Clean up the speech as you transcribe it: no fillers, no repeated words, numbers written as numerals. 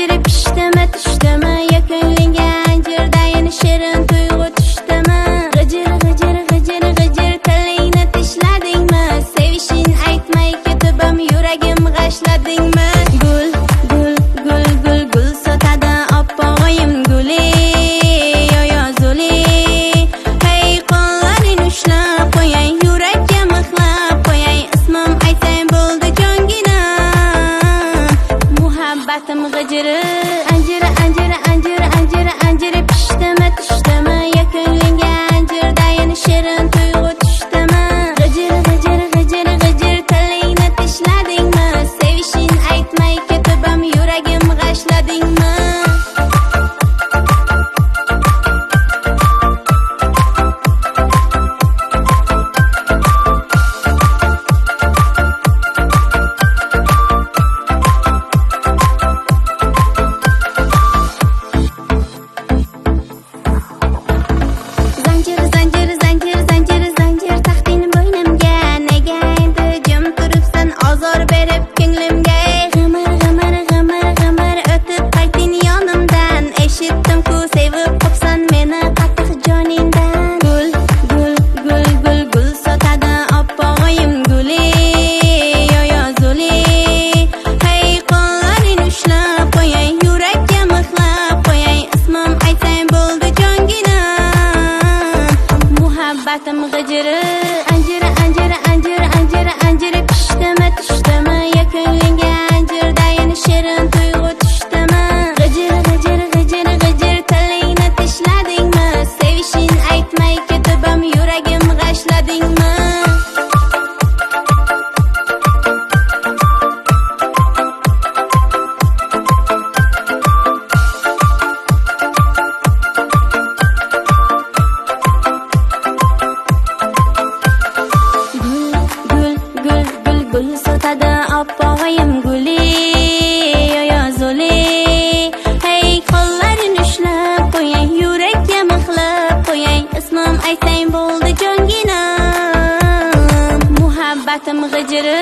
anjiri pishdimi tushdimi yakunlangan anjirda yana shirin tuyg'u tushdimi g'ijir g'ijir g'ijir g'ijir tilingni tishladingmi sevishing aytmay ketibim yuragim g'ashladingmi gul gul gul gul gul sotadi oppog'im guli yoyo zuli hey qo'llaring ushlab qo'yay yurakka mixlab qo'yay ismim aytsang bo'ldi jongina muhabbatim g'ijiri anjiri anjiri anjiri anjiri anjiri pishdimi tushdimi yakunlangan anjirda yana shirin tuyg'u tushdimi g'ijir g'ijir g'ijir g'ijir tilingni tishladingmi sevishing aytmay ketibim yuragim g'ashladingmi zanjir zanjir zanjir zanjir zanjir taxting bo'ynimga nega endi jim turibsan ozor berib ko'nglimga g'imir g'imir g'imir g'imir o'tib qayting yonimdan eshitdim-ku sevib qopsan meni qattiq joningdan gul gul gul gul gul sotadi oppog'im guli yoyo zuli hey qo'llaring ushlab qo'yay yurakka mixlab qo'yay ismim aytsang bo'ldi jongina muhabbatim g'ijiri anjiri anjiri anjiri anjiri anjiri pishdimi tushdimi yakunlangan anjirda yana shirin tuyg'u tushdimi g'ijir g'ijir g'ijir g'ijir tilingni tishladingmi sevishing aytmay ketibim yuragim g'ashladingmi gul gul gul gul sotadi oppog'im guli yoyo zuli hey qo'llaring ushlab qo'yay yurakka mixlab qo'yay ismim aytsang bo'ldi jongina muhabbatim g'ijiri